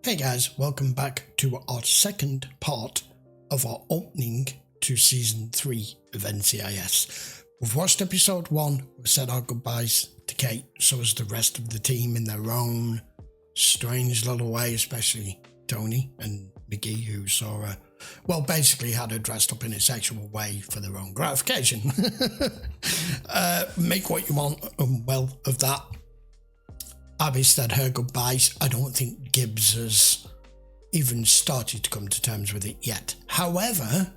Hey guys, welcome back to our second part of our opening to Season 3 of NCIS. We've watched Episode 1, we've said our goodbyes to Kate, so has the rest of the team in their own strange little way, especially Tony and McGee, who saw her, well, basically had her dressed up in a sexual way for their own gratification. Make what you want well of that. Abby said her goodbyes. I don't think Gibbs has even started to come to terms with it yet. However,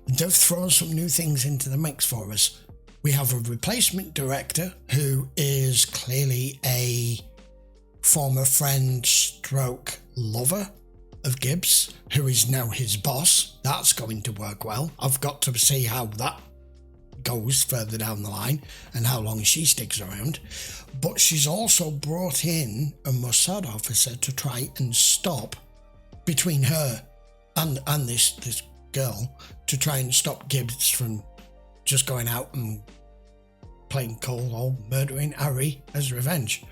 they've thrown some new things into the mix for us. We have a replacement director who is clearly a former friend stroke lover of Gibbs, who is now his boss. That's going to work well. I've got to see how that goes further down the line and how long she sticks around. But she's also brought in a Mossad officer to try and stop, between her and this girl, to try and stop Gibbs from just going out and playing cold or murdering Ari as revenge,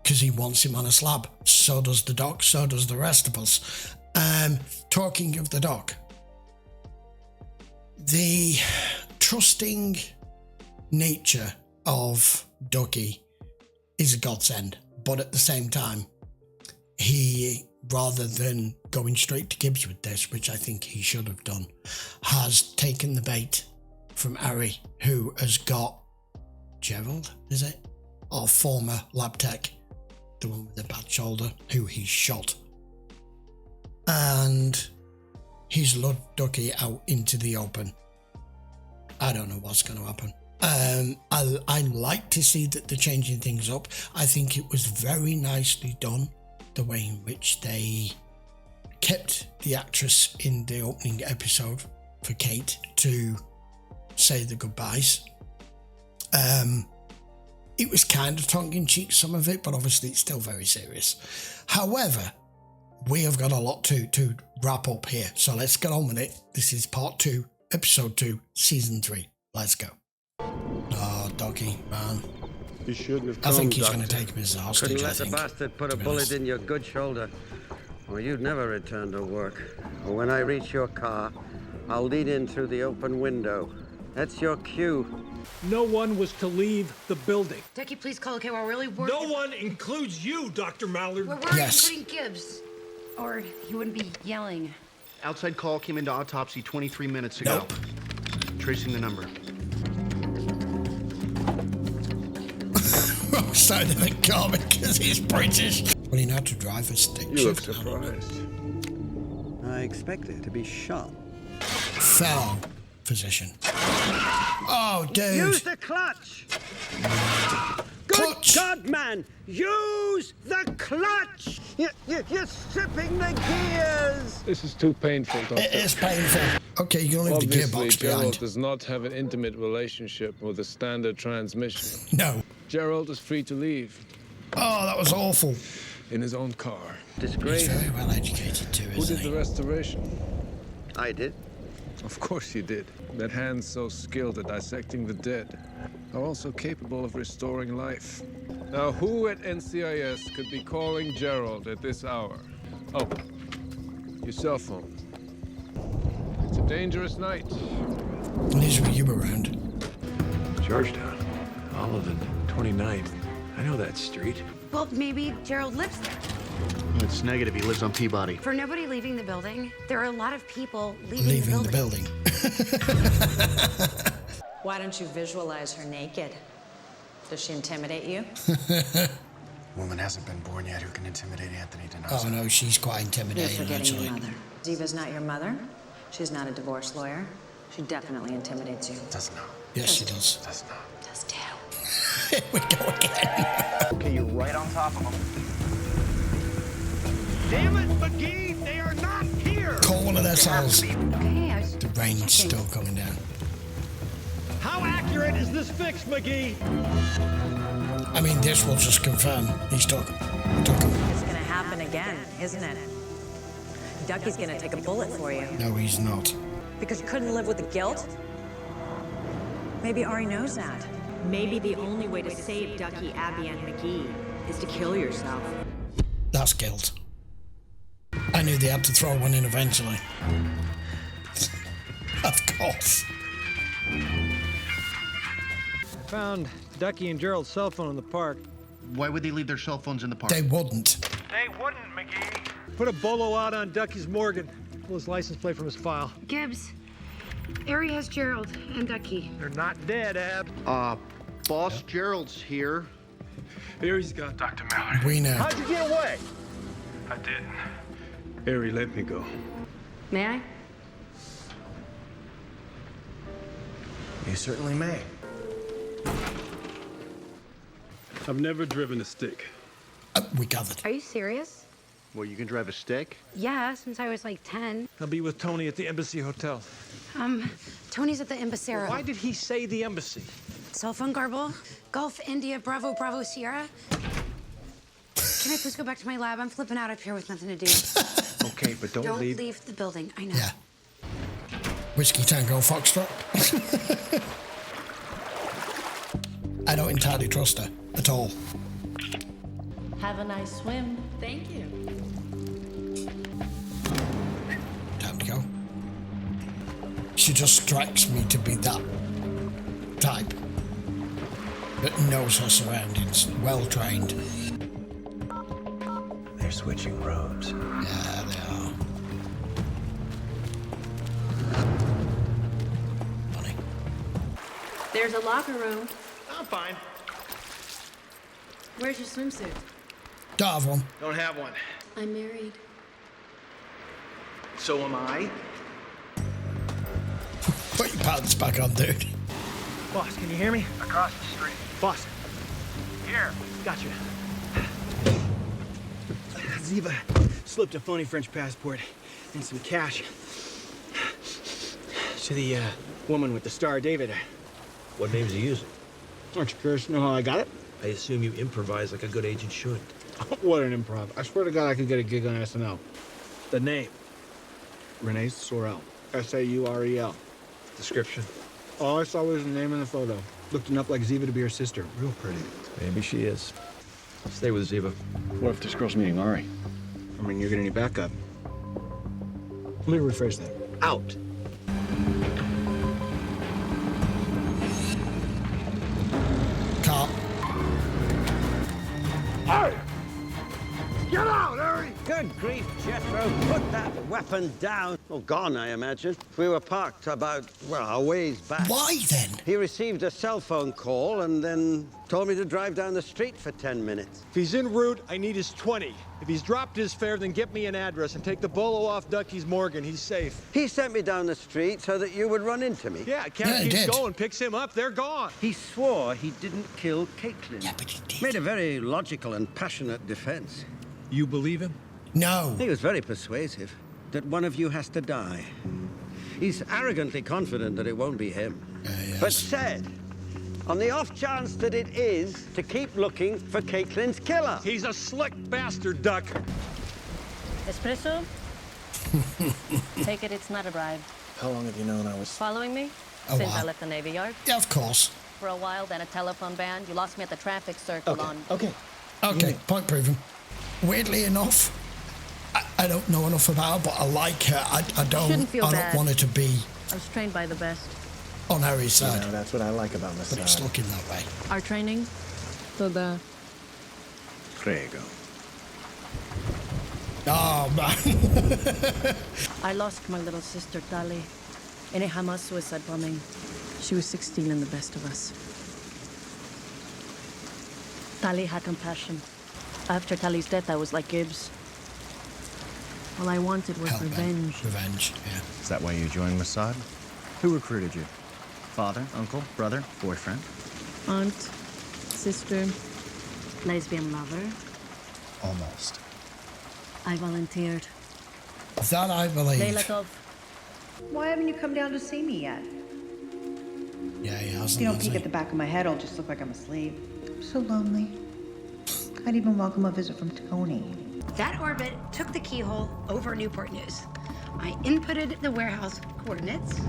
because he wants him on a slab. So does the doc, so does the rest of us. Talking of the doc, the trusting nature of Ducky is a godsend, but at the same time, he, rather than going straight to Gibbs with this, which I think he should have done, has taken the bait from Ari, who has got Gerald, is it? Our former lab tech, the one with the bad shoulder, who he shot. And he's lured Ducky out into the open. I don't know what's going to happen. I like to see that they're changing things up. I think it was very nicely done, the way in which they kept the actress in the opening episode for Kate to say the goodbyes. It was kind of tongue-in-cheek, some of it, but obviously it's still very serious. However, we have got a lot to wrap up here, so let's get on with it. This is part 2, episode 2, season 3. Let's go. Oh, Ducky, man. You shouldn't have come, I think he's Doctor. going to take him as a hostage. Couldn't let the bastard put a bullet in your good shoulder, or you'd never return to work. When I reach your car, I'll lead in through the open window. That's your cue. No one was to leave the building. Ducky, please call. Okay, we're really worried. No one includes you, Dr. Mallard. We're worried, Yes. including Gibbs. Or he wouldn't be yelling. Outside call came into autopsy 23 minutes ago. Nope. Tracing the number. Wrong side of the car because he's British. Well, you know how to drive a stick You look shift. surprised. I expected to be shot. Fellow physician. Oh, dude. Use the clutch! Good Clutch. God, man! Use the clutch! You're stripping the gears! This is too painful, Doctor. It is painful. Okay, you're going to leave the Obviously, gearbox Gerald behind. does not have an intimate relationship with a standard transmission. No. Gerald is free to leave Oh, that was awful. in his own car. He's Disgrace. very well educated too, Who isn't did the he? restoration? I did. Of course you did. That hand's so skilled at dissecting the dead are also capable of restoring life. Now, who at NCIS could be calling Gerald at this hour? Oh, your cell phone. It's a dangerous night. Liz, were you around? Georgetown, Olive and 29th. I know that street. Well, maybe Gerald lives there. It's negative. He lives on Peabody. For nobody leaving the building, there are a lot of people leaving, Leaving the building. Why don't you visualize her naked? Does she intimidate you? Woman hasn't been born yet who can intimidate Anthony Oh Denosa. no, she's quite You're intimidating forgetting actually. your mother. Ziva's not your mother. She's not a divorce lawyer. She definitely intimidates you. Does not. Yes, she does. Does not. Does too. Here we go again. Okay, you're right on top of him. Damn it, McGee! They are not here! Call one of their cells. Okay, I was The rain's still coming down. How accurate is this fix, McGee? I mean, this will just confirm he's took him. It's gonna happen again, isn't it? Ducky's gonna take a bullet for you. No, he's not. Because you couldn't live with the guilt? Maybe Ari knows that. Maybe the only way to save Ducky, Abby, and McGee is to kill yourself. That's guilt. I knew they had to throw one in eventually. Of course. I found Ducky and Gerald's cell phone in the park. Why would they leave their cell phones in the park? They wouldn't. They wouldn't, McGee. Put a bolo out on Ducky's Morgan. Pull his license plate from his file. Gibbs, Ari has Gerald and Ducky. They're not dead, Ab. Boss Gerald's here. Here he's got Dr. Miller. We know. How'd you get away? I didn't. Ari, let me go. May I? You certainly may. I've never driven a stick. We gathered. Are you serious? Well, you can drive a stick? Yeah, since I was like 10. I'll be with Tony at the Embassy Hotel. Tony's at the Embacero. Why did he say the embassy? Cell phone garble. Golf India Bravo Bravo Sierra. Can I please go back to my lab? I'm flipping out up here with nothing to do. Okay, but don't leave. Don't leave the building. I know. Yeah. Whiskey Tango Foxtrot. I don't entirely trust her at all. Have a nice swim. Thank you. Time to go. She just strikes me to be that type that knows her surroundings, well trained. They're switching robes. Yeah, they are. Funny. There's a locker room. I'm fine. Where's your swimsuit? Don't have one. Don't have one. I'm married. So am I. Put your pants back on, dude. Boss, can you hear me? Across the street. Boss, Here. gotcha. Ziva slipped a phony French passport and some cash to the woman with the star, David. What name's he using? Aren't you curious to know how I got it? I assume you improvise like a good agent should. What an improv. I swear to God I could get a gig on SNL. The name. Renee Sorrell. S-A-U-R-E-L. Description? All I saw was the name in the photo. Looked enough like Ziva to be her sister. Real pretty. Maybe she is. Stay with Ziva. What if this girl's meeting Ari? I mean, you're gonna need backup. Let me rephrase that. Out. Cop. Ari! Get out, Ari! Good grief, Jethro. Put that weapon down. Oh, gone, I imagine. We were parked about, well, a ways back. Why then? He received a cell phone call and then told me to drive down the street for 10 minutes. If he's en route, I need his 20. If he's dropped his fare, then get me an address and take the bolo off Ducky's Morgan. He's safe. He sent me down the street so that you would run into me. Yeah, Cat keeps going, picks him up, they're gone. He swore he didn't kill Caitlin. Yeah, but he did. Made a very logical and passionate defense. You believe him? No. He was very persuasive that one of you has to die. He's arrogantly confident that it won't be him. Yes. But said, on the off chance that it is, to keep looking for Caitlin's killer. He's a slick bastard, Duck. Espresso? Take it it's not a bribe. How long have you known I was... Following me? A Since while. I left the Navy Yard. Yeah, of course. For a while, then a telephone ban. You lost me at the traffic circle on... Okay. Okay, point proven. Weirdly enough, I don't know enough about her, but I like her. I Shouldn't feel don't bad. want her to be I was trained by the best. on Harry's side. You know, that's what I like about But it's Masada. looking that way. Our training? Toda. Prego. Oh, man. I lost my little sister, Tali, in a Hamas suicide bombing. She was 16 and the best of us. Tali had compassion. After Tali's death, I was like Gibbs. All I wanted was revenge. Revenge, yeah. Is that why you joined Mossad? Who recruited you? Father, uncle, brother, boyfriend? Aunt, sister, lesbian lover. Almost. I volunteered. That I believe. They let off. Why haven't you come down to see me yet? Yeah, he If hasn't. you don't has peek he? at the back of my head, I'll just look like I'm asleep. I'm so lonely. I'd even welcome a visit from Tony. That orbit took the keyhole over Newport News. I inputted the warehouse coordinates.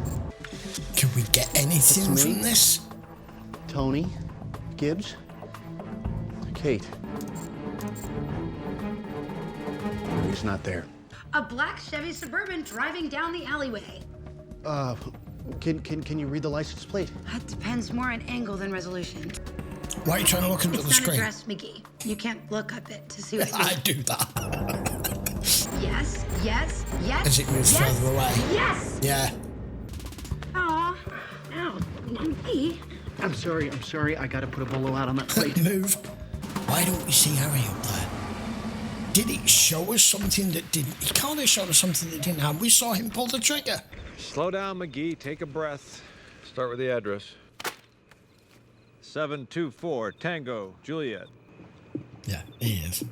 Can we get anything It's me. from this? Tony, Gibbs, Kate. He's not there. A black Chevy Suburban driving down the alleyway. Can you read the license plate? That depends more on angle than resolution. Why are you trying to look into the screen? It's not addressed, McGee. You can't look up it to see what I do that. Yes, yes, yes. As it moves further away. Yes! Yeah. Aw. Ow. Me? I'm sorry. I gotta put a bolo out on that plate. Move. Why don't we see Harry up there? Did it show us something that didn't? He can't have shown us something that didn't have. We saw him pull the trigger. Slow down, McGee. Take a breath. Start with the address. 724 Tango, Juliet. Yeah, he is.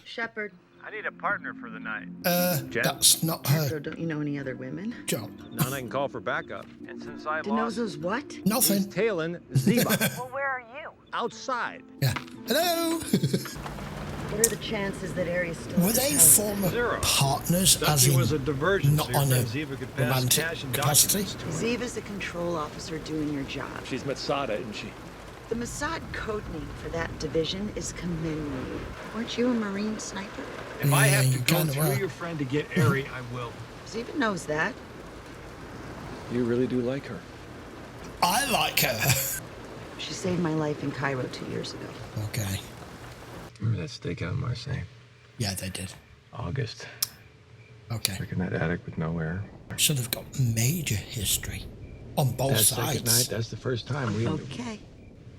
Shepard. I need a partner for the night. That's not her. So don't you know any other women? Job. None I can call for backup. And since I lost... DeNozo's what? Nothing. He's tailing Ziva. Well, where are you? Outside. Yeah. Hello. What are the chances that Ari's still... Were they former Zero. partners, as Ducky in was a diversion, not so your on a friend Ziva could pass romantic cash and capacity? documents. Ziva's a control officer doing your job. She's Masada, isn't she? The Mossad code name for that division is Commemory. Weren't you a Marine sniper? If I have to you go kinda through were. your friend to get Ari, I will. Ziva knows that. You really do like her. I like her. She saved my life in Cairo 2 years ago. Okay. Remember that stakeout in Marseille? Yeah, they did. August. Okay. Like in that attic with no air. So they've got major history on both That second sides. night, that's the first time we... Okay.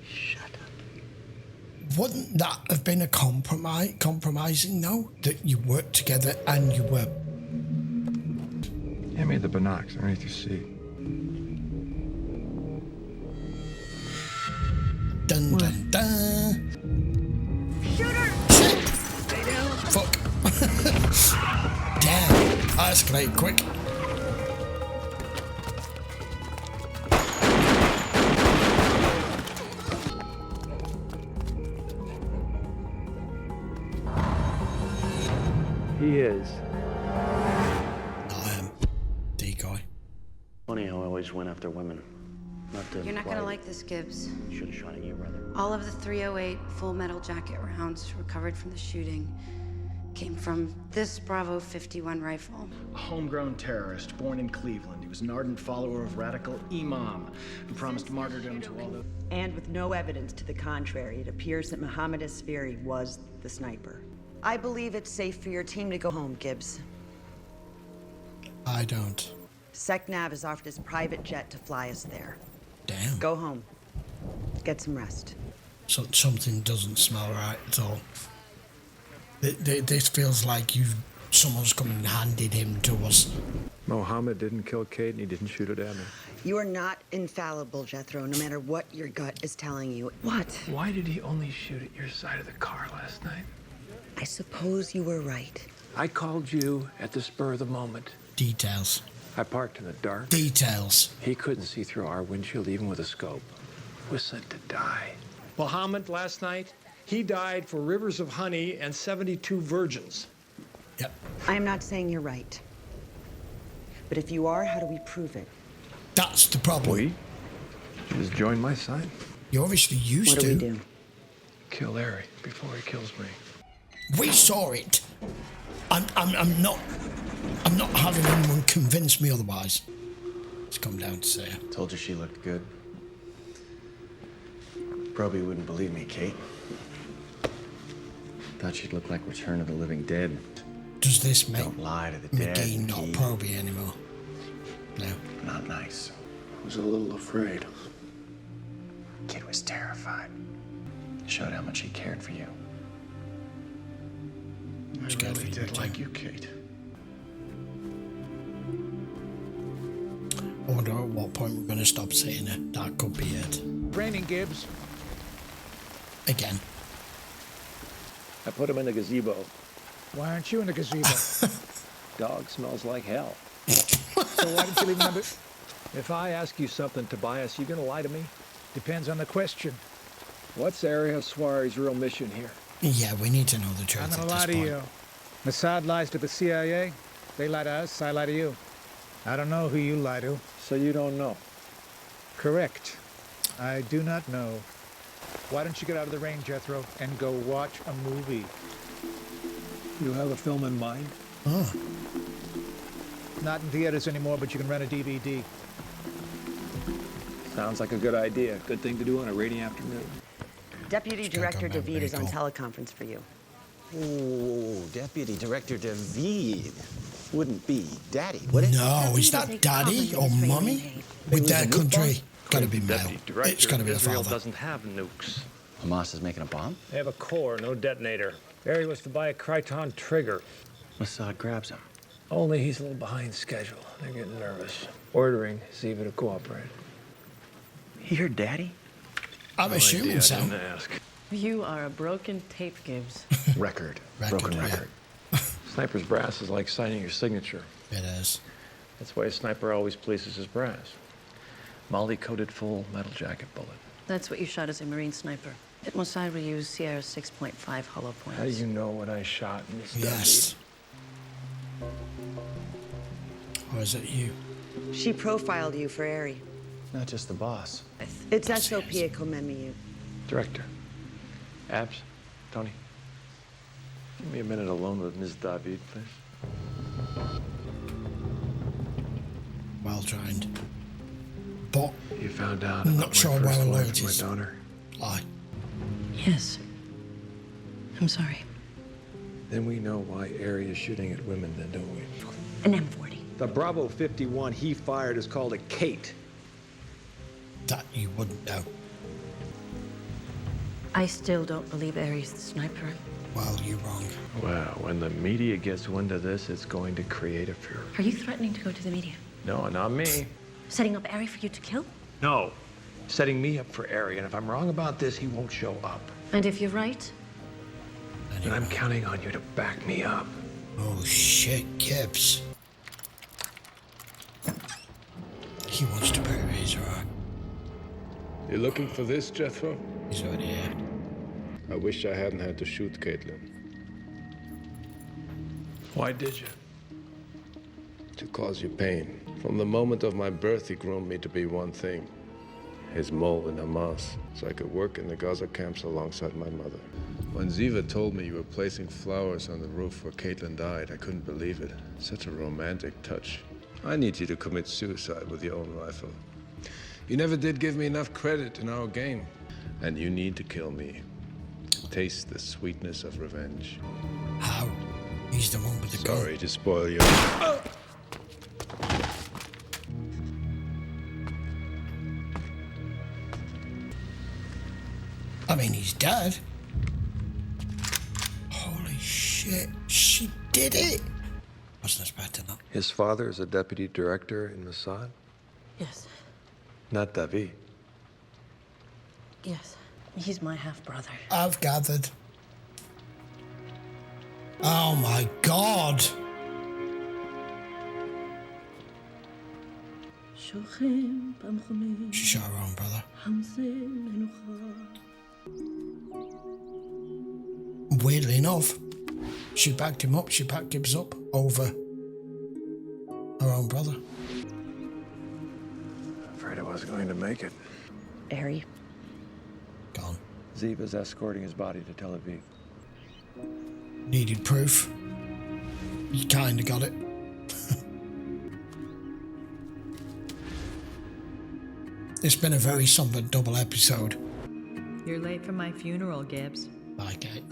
Shut up. Wouldn't that have been a compromising, though? That you worked together and you were... Hand me the binocs underneath your seat. Dun, dun, dun. Shoot her! Shit! Fuck. Damn. I escalated quick. He is. I am. Decoy. Funny how I always went after women. Not to You're not gonna like this, Gibbs. Should have shot at you, rather. All of the .308 full metal jacket rounds recovered from the shooting came from this Bravo 51 rifle. A homegrown terrorist born in Cleveland. He was an ardent follower of radical Imam who promised martyrdom to all the... And with no evidence to the contrary, it appears that Mohammed Asfiri was the sniper. I believe it's safe for your team to go home, Gibbs. I don't. SecNav has offered his private jet to fly us there. Damn. Go home. Get some rest. So something doesn't smell right at all. This feels like someone's come and handed him to us. Mohammed didn't kill Kate and he didn't shoot it at me. You are not infallible, Jethro, no matter what your gut is telling you. What? Why did he only shoot at your side of the car last night? I suppose you were right. I called you at the spur of the moment. Details. I parked in the dark. Details. He couldn't see through our windshield even with a scope. Was sent to die. Mohammed last night, he died for rivers of honey and 72 virgins. Yep. I am not saying you're right. But if you are, how do we prove it? That's the problem. We? Just join my side. You obviously used What to. do we do? Kill Ari before he kills me. We saw it. I'm not having anyone convince me otherwise. It's come down to say. Told you she looked good. Probably wouldn't believe me, Kate. Thought she'd look like Return of the Living Dead. Does this make Don't lie to the dead, McGee not Kate. probie anymore? No. Not nice. I was a little afraid. Kid was terrified. Showed how much he cared for you. I really did like you, Kate. I wonder at what point we're going to stop saying it. That could be it. Brandon Gibbs. Again. I put him in the gazebo. Why aren't you in the gazebo? Dog smells like hell. So why didn't you leave number? If I ask you something, Tobias, you gonna lie to me? Depends on the question. What's Area Swari's real mission here? Yeah, we need to know the truth I'm at gonna this lie to point. you. Mossad lies to the CIA. They lie to us, I lie to you. I don't know who you lie to. So you don't know? Correct. I do not know. Why don't you get out of the rain, Jethro, and go watch a movie? You have a film in mind? Oh. Not in theaters anymore, but you can rent a DVD. Sounds like a good idea. Good thing to do on a rainy afternoon. Deputy Director David is on teleconference for you. Oh, Deputy Director David. Wouldn't be Daddy, would it? No, is that Daddy or Mummy? With their country, gotta be male. It's gotta be the Israel father. doesn't have nukes. Hamas is making a bomb? They have a core, no detonator. Barry was to buy a Kryton trigger. Mossad grabs him. Only he's a little behind schedule. They're getting nervous. Ordering Ziva to cooperate. He heard Daddy? I'm assuming so. Didn't ask. You are a broken tape, Gibbs. Record. Broken Broken record. Sniper's brass is like signing your signature. It is. That's why a sniper always places his brass. Molly-coated full metal jacket bullet. That's what you shot as a Marine sniper. At Mossad, we use Sierra 6.5 hollow points. How do you know what I shot, Miss Yes. Or is it you? She profiled you for Ari. Not just the boss. It's SOP at Komemi. Director. Abs, Tony. Give me a minute alone with Ms. David, please. Well trained. But You found out I'm about not my sure first why wife alert and my is. daughter. Lie. Yes. I'm sorry. Then we know why Ari is shooting at women, then, don't we? An M40. The Bravo 51 he fired is called a Kate. That you wouldn't know. I still don't believe Ari's the sniper. Well, you're wrong. Well, when the media gets wind of this, it's going to create a furor. Are you threatening to go to the media? No, not me. Setting up Ari for you to kill? No. Setting me up for Ari, and if I'm wrong about this, he won't show up. And if you're right? And I'm counting on you to back me up. Oh shit, Gibbs. He wants to bury his rock. You looking for this, Jethro? He's already here. I wish I hadn't had to shoot Caitlin. Why did you? To cause you pain. From the moment of my birth, he groomed me to be one thing. His mole in Hamas, so I could work in the Gaza camps alongside my mother. When Ziva told me you were placing flowers on the roof where Caitlin died, I couldn't believe it. Such a romantic touch. I need you to commit suicide with your own rifle. You never did give me enough credit in our game. And you need to kill me. Taste the sweetness of revenge. How? He's the one with the gun. Sorry to spoil you. I mean, he's dead. Holy shit, she did it! Wasn't expecting that. His father is a deputy director in Mossad? Yes. Not David. Yes. He's my half-brother. I've gathered. Oh my god! She shot her own brother. Weirdly enough, she backed him up, she backed Gibbs up over her own brother. Afraid I wasn't going to make it. Ari. Gone. Ziva's escorting his body to Tel Aviv. Needed proof. You kinda got it. It's been a very somber double episode. You're late for my funeral, Gibbs. Bye, Kate.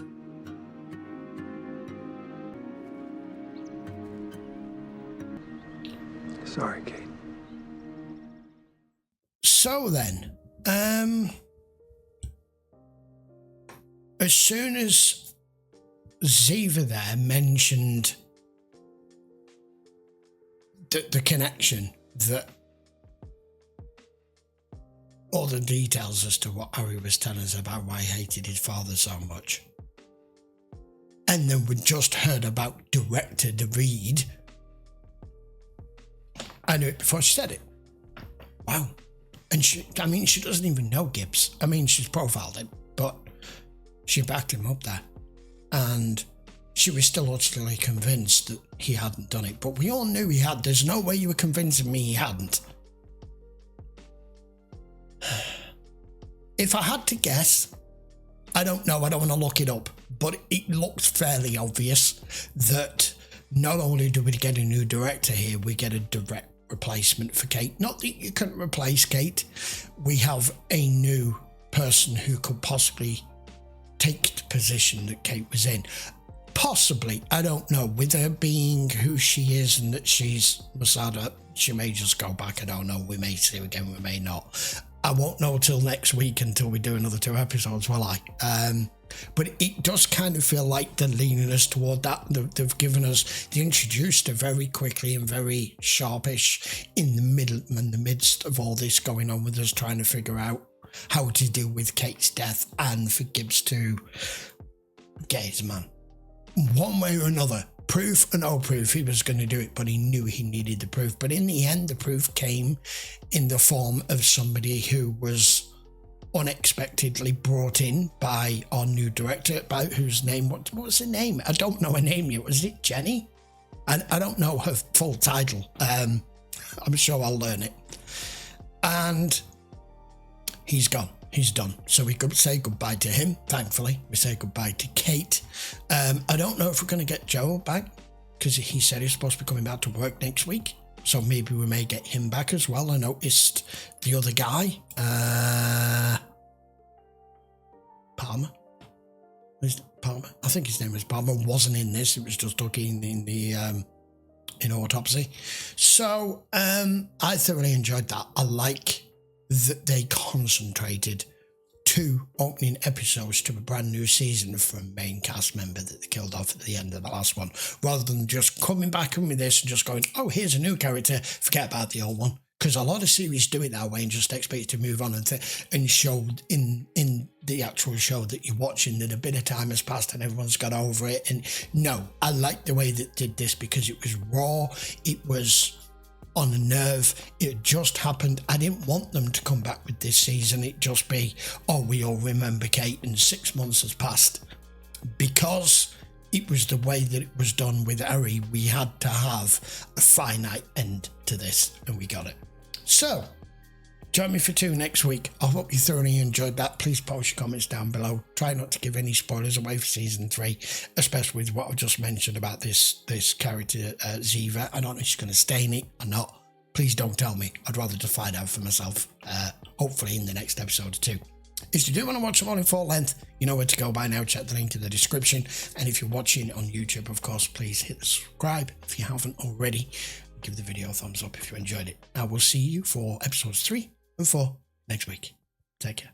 Sorry, Kate. So then, as soon as Ziva there mentioned the connection, that all the details as to what Ari was telling us about why he hated his father so much, and then we just heard about director David, I knew it before she said it. Wow. And she doesn't even know Gibbs. I mean, she's profiled him, but she backed him up there. And she was still utterly convinced that he hadn't done it. But we all knew he had. There's no way you were convincing me he hadn't. if I had to guess, I don't know, I don't want to look it up, but it looks fairly obvious that not only do we get a new director here, we get a direct replacement for Kate. Not that you couldn't replace Kate. We have a new person who could possibly take the position that Kate was in. Possibly, I don't know, with her being who she is and that she's Masada, she may just go back, I don't know, we may see her again, we may not. I won't know till next week until we do another 2 episodes, will I? But it does kind of feel like they're leaning us toward that. They've given us, they introduced her very quickly and very sharpish in the midst of all this going on with us trying to figure out how to deal with Kate's death and for Gibbs to get his man. One way or another, proof or no proof, he was going to do it, but he knew he needed the proof. But in the end, the proof came in the form of somebody who was unexpectedly brought in by our new director, about whose name, what was her name? I don't know her name yet. Was it Jenny? And I don't know her full title. I'm sure I'll learn it. And he's gone. He's done. So we could say goodbye to him, thankfully. We say goodbye to Kate. I don't know if we're going to get Joe back, because he said he's supposed to be coming back to work next week. So maybe we may get him back as well. I noticed the other guy, Palmer. Is it Palmer? I think his name was Palmer. Wasn't in this. It was just Ducky in autopsy. So I thoroughly enjoyed that. I like that they concentrated 2 opening episodes to a brand new season for a main cast member that they killed off at the end of the last one, rather than just coming back in with this and just going, oh, here's a new character, forget about the old one. Because a lot of series do it that way and just expect you to move on and show in the actual show that you're watching that a bit of time has passed and everyone's got over it. And no, I like the way that did this because it was raw, it was on a nerve, it just happened. I didn't want them to come back with this season, it just be, oh, we all remember Kate and 6 months has passed. Because it was the way that it was done with Ari, we had to have a finite end to this, and we got it. So, join me for 2 next week. I hope you thoroughly enjoyed that. Please post your comments down below. Try not to give any spoilers away for season 3, especially with what I've just mentioned about this character, Ziva. I don't know if she's going to stay in it or not. Please don't tell me. I'd rather just find out for myself, hopefully in the next episode or 2. If you do want to watch them all in full length, you know where to go by now. Check the link in the description. And if you're watching on YouTube, of course, please hit the subscribe if you haven't already. Give the video a thumbs up if you enjoyed it. I will see you for episodes 3 and 4 next week. Take care.